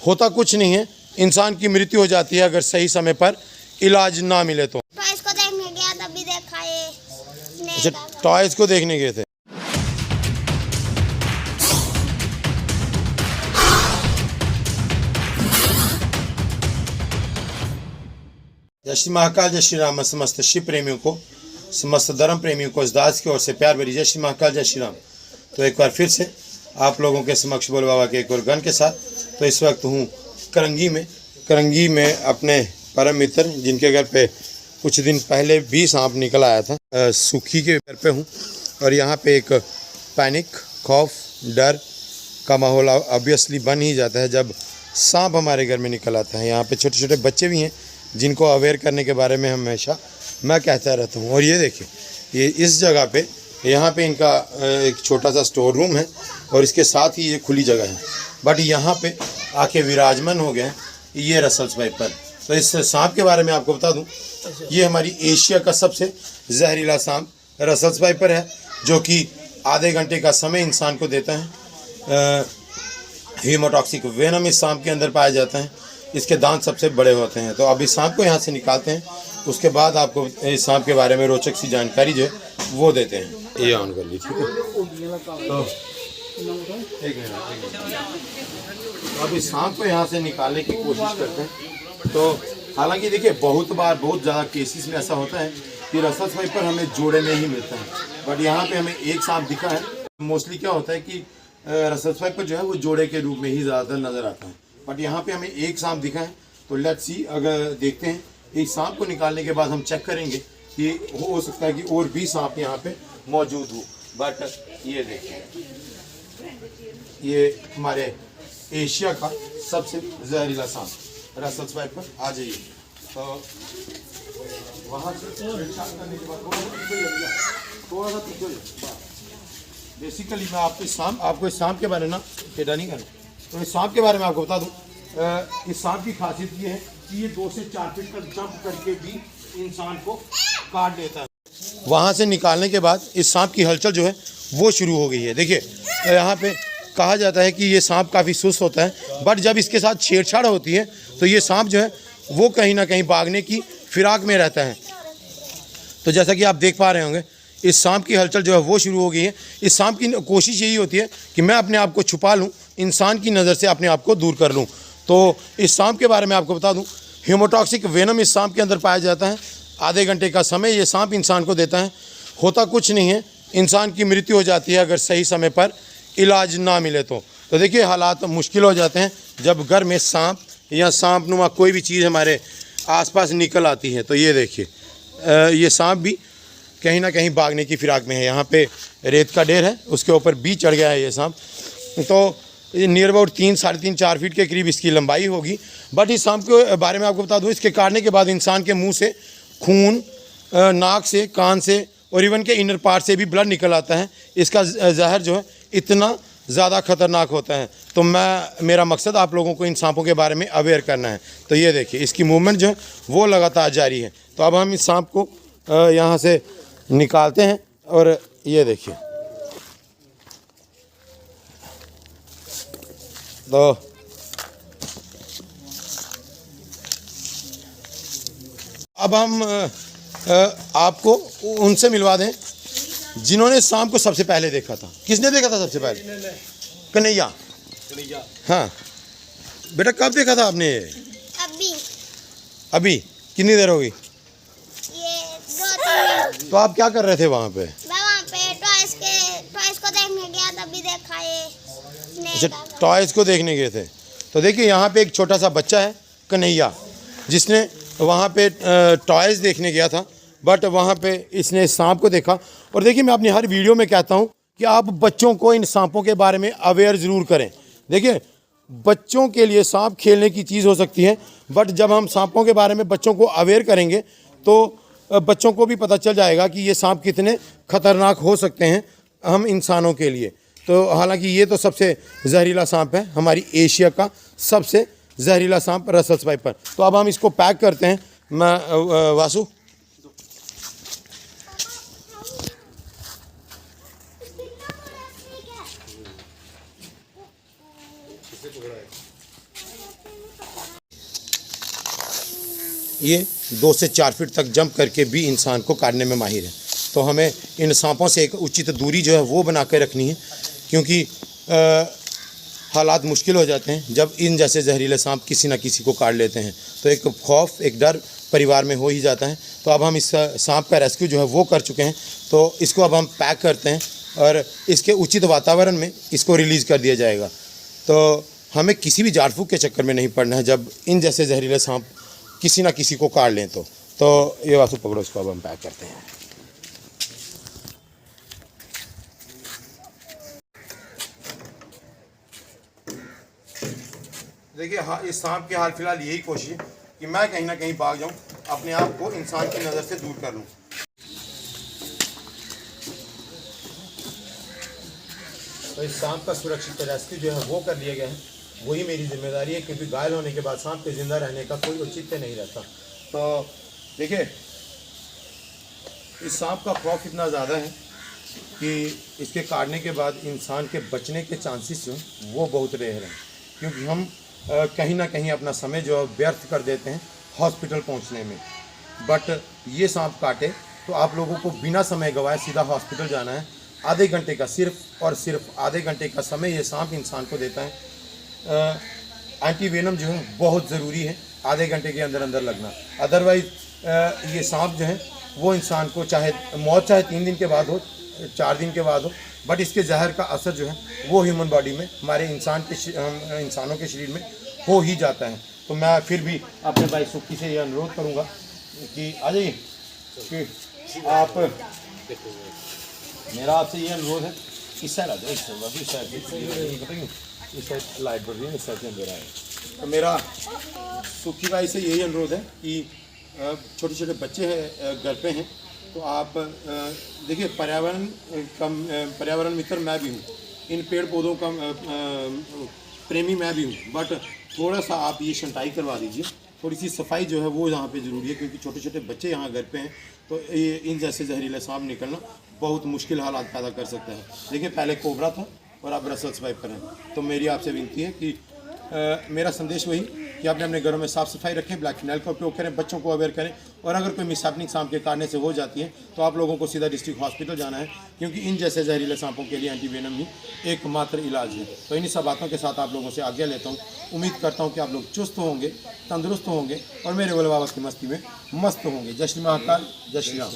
होता कुछ नहीं है, इंसान की मृत्यु हो जाती है अगर सही समय पर इलाज ना मिले तो। टॉयज को देखने गया तभी देखा ये। अच्छा, टॉयज को देखने गए थे। जय श्री महाकाल, जय श्री राम। समस्त शिव प्रेमियों को, समस्त धर्म प्रेमियों को इस दास की ओर से प्यार भरी जय श्री महाकाल, जय श्री राम। तो एक बार फिर से आप लोगों के समक्ष बोल बाबा के एक और गण के साथ। तो इस वक्त हूँ करंगी में अपने परम मित्र जिनके घर पे कुछ दिन पहले भी सांप निकल आया था, सुखी के घर पे हूँ। और यहाँ पे एक पैनिक, खौफ, डर का माहौल ऑब्वियसली बन ही जाता है जब सांप हमारे घर में निकल आता है। यहाँ पे छोटे छोटे बच्चे भी हैं जिनको अवेयर करने के बारे में हमेशा मैं कहता रहता हूँ। और ये देखिए, ये इस जगह पे यहाँ पे इनका एक छोटा सा स्टोर रूम है और इसके साथ ही ये खुली जगह है, बट यहाँ पे आके विराजमान हो गए हैं ये रसल्स वाइपर। तो इस सांप के बारे में आपको बता दूं, ये हमारी एशिया का सबसे जहरीला सांप रसल्स वाइपर है, जो कि आधे घंटे का समय इंसान को देता है। हीमोटॉक्सिक वेनम इस सांप के अंदर पाया जाता है। इसके दांत सबसे बड़े होते हैं। तो अब इस सांप को यहाँ से निकालते हैं, उसके बाद आपको इस सांप के बारे में रोचक सी जानकारी जो है वो देते हैं। ये ऑन कर लीजिए। तो अब इस सांप को यहाँ से निकालने की कोशिश करते हैं। तो हालांकि देखिए, बहुत ज़्यादा केसेस में ऐसा होता है कि रसल्स वाइपर हमें जोड़े में ही मिलता है, बट यहाँ पे हमें एक सांप दिखा है। मोस्टली क्या होता है कि रसल्स वाइपर जो है वो जोड़े के रूप में ही ज़्यादातर नज़र आता है, बट यहाँ पे हमें एक सांप दिखा है। तो लेट्स सी, अगर देखते हैं इस सांप को निकालने के बाद हम चेक करेंगे कि हो सकता है कि और भी सांप यहाँ पे मौजूद हो। बट ये देखिए, ये हमारे एशिया का सबसे जहरीला सांप रसल्स वाइपर। आ जाइए। तो वहाँ से करने के बाद थोड़ा सा पीछे। बेसिकली मैं आपको इस सांप के बारे में ना टेढ़ा नहीं करना। तो इस सांप के बारे में आपको बता दूं, इस सांप की खासियत ये है कि ये 2 से 4 फीट तक जंप करके भी इंसान को काट लेता है। वहाँ से निकालने के बाद इस सांप की हलचल जो है वो शुरू हो गई है। देखिए, यहाँ पे कहा जाता है कि ये सांप काफ़ी सुस्त होता है, बट जब इसके साथ छेड़छाड़ होती है तो ये सांप जो है वो कहीं ना कहीं भागने की फिराक में रहता है। तो जैसा कि आप देख पा रहे होंगे, इस सांप की हलचल जो है वो शुरू हो गई है। इस सांप की कोशिश यही होती है कि मैं अपने आप को छुपा लूँ, इंसान की नज़र से अपने आप को दूर कर लूँ। तो इस सांप के बारे में आपको बता दूँ, हीमोटॉक्सिक वेनम इस सांप के अंदर पाया जाता है। आधे घंटे का समय ये सांप इंसान को देता है। होता कुछ नहीं है, इंसान की मृत्यु हो जाती है अगर सही समय पर इलाज ना मिले तो। देखिए, हालात मुश्किल हो जाते हैं जब घर में सांप या सांप नुमा कोई भी चीज़ हमारे आसपास निकल आती है। तो ये देखिए, ये सांप भी कहीं ना कहीं भागने की फिराक में है। यहाँ पे रेत का ढेर है, उसके ऊपर भी चढ़ गया है ये सांप। तो नियर अबाउट 3, साढ़े 3, 4 फीट के करीब इसकी लंबाई होगी। बट इस सांप के बारे में आपको बता दूँ, इसके काटने के बाद इंसान के मुंह से खून, नाक से, कान से और इवन के इनर पार्ट से भी ब्लड निकल आता है। इसका जहर जो है इतना ज़्यादा खतरनाक होता है। तो मेरा मकसद आप लोगों को इन सांपों के बारे में अवेयर करना है। तो ये देखिए, इसकी मूवमेंट जो है वो लगातार जारी है। तो अब हम इस सांप को यहाँ से निकालते हैं और ये देखिए। तो अब हम आपको उनसे मिलवा दें जिन्होंने सांप को सबसे पहले देखा था। किसने देखा था सबसे पहले? कन्हैया। हाँ बेटा, कब देखा था आपने? अभी कितनी देर हो गई? ये 2-3 मिनट। तो आप क्या कर रहे थे वहाँ पे? मैं वहाँ पे टॉयज को देखने गया तभी देखा ये। अच्छा, टॉयज को देखने गए थे। तो देखिए, यहाँ पे एक छोटा सा बच्चा है कन्हैया, जिसने वहाँ पे टॉयज देखने गया था, बट वहाँ पे इसने सांप को देखा। और देखिए, मैं अपनी हर वीडियो में कहता हूँ कि आप बच्चों को इन सांपों के बारे में अवेयर ज़रूर करें। देखिए, बच्चों के लिए सांप खेलने की चीज़ हो सकती है, बट जब हम सांपों के बारे में बच्चों को अवेयर करेंगे तो बच्चों को भी पता चल जाएगा कि ये सांप कितने खतरनाक हो सकते हैं हम इंसानों के लिए। तो हालांकि ये तो सबसे जहरीला सांप है, हमारी एशिया का सबसे जहरीला सांप रसल्स वाइपर। तो अब हम इसको पैक करते हैं। मैं वासु, ये 2 से 4 फीट तक जंप करके भी इंसान को काटने में माहिर है। तो हमें इन सांपों से एक उचित दूरी जो है वो बना कर रखनी है, क्योंकि हालात मुश्किल हो जाते हैं जब इन जैसे जहरीले सांप किसी न किसी को काट लेते हैं। तो एक खौफ, एक डर परिवार में हो ही जाता है। तो अब हम इस सांप का रेस्क्यू जो है वो कर चुके हैं। तो इसको अब हम पैक करते हैं और इसके उचित वातावरण में इसको रिलीज़ कर दिया जाएगा। तो हमें किसी भी झाड़ फूक के चक्कर में नहीं पड़ना है जब इन जैसे जहरीले सांप किसी ना किसी को काट लें। तो ये वासु पकड़ो, इसको अब हम पैक करते हैं। देखिए, हाँ, इस सांप की हाल फिलहाल यही कोशिश है कि मैं कहीं ना कहीं भाग जाऊं, अपने आप को इंसान की नज़र से दूर कर लूं। तो इस सांप का सुरक्षित रेस्क्यू जो है वो कर लिया गया है, वही मेरी जिम्मेदारी है, क्योंकि घायल होने के बाद सांप के ज़िंदा रहने का कोई औचित्य नहीं रहता। तो देखिए, इस सांप का खौफ इतना ज़्यादा है कि इसके काटने के बाद इंसान के बचने के चांसेस जो हैं वो बहुत रेयर हैं, क्योंकि हम कहीं ना कहीं अपना समय जो है व्यर्थ कर देते हैं हॉस्पिटल पहुंचने में। बट ये सांप काटे तो आप लोगों को बिना समय गवाए सीधा हॉस्पिटल जाना है। आधे घंटे का, सिर्फ और सिर्फ आधे घंटे का समय ये सांप इंसान को देता है। एंटीवेनम जो है बहुत ज़रूरी है, आधे घंटे के अंदर अंदर लगना। अदरवाइज़ ये सांप जो है वो इंसान को चाहे 3 दिन के बाद हो, 4 दिन के बाद हो, बट इसके जहर का असर जो है वो ह्यूमन बॉडी में, हमारे इंसानों के शरीर में हो ही जाता है। तो मैं फिर भी अपने भाई सुक्की से ये अनुरोध करूँगा कि आ जाइए, कि आप, मेरा आपसे ये अनुरोध है, इस साइड आ जाओ, इस साइड लाइट बढ़ रही है, इस साइड से अंधेरा है। तो मेरा सुक्की भाई से यही अनुरोध है कि छोटे छोटे बच्चे हैं, घर पे हैं, तो आप देखिए, पर्यावरण मित्र मैं भी हूँ, इन पेड़ पौधों का प्रेमी मैं भी हूँ, बट थोड़ा सा आप ये छंटाई करवा दीजिए, थोड़ी सी सफाई जो है वो यहाँ पे ज़रूरी है, क्योंकि छोटे छोटे बच्चे यहाँ घर पे हैं। तो ये इन जैसे जहरीले सांप निकलना बहुत मुश्किल हालात पैदा कर सकता है। देखिए, पहले कोबरा था और अब ब्रसल्स वाइपर है। तो मेरी आपसे विनती है कि मेरा संदेश वही कि आपने अपने घरों में साफ़ सफाई रखें, ब्लैक फिनाइल का उपयोग करें, बच्चों को अवेयर करें, और अगर कोई मिसहैपनिंग सांप के काटने से हो जाती है तो आप लोगों को सीधा डिस्ट्रिक्ट हॉस्पिटल जाना है, क्योंकि इन जैसे जहरीले सांपों के लिए एंटीवेनम ही एकमात्र इलाज है। तो इन्हीं सब बातों के साथ आप लोगों से आज्ञा लेता हूँ। उम्मीद करता हूँ कि आप लोग चुस्त होंगे, तंदुरुस्त होंगे और मेरे भोले बाबा की मस्ती में मस्त होंगे। जय श्री महाकाल, जय श्री राम।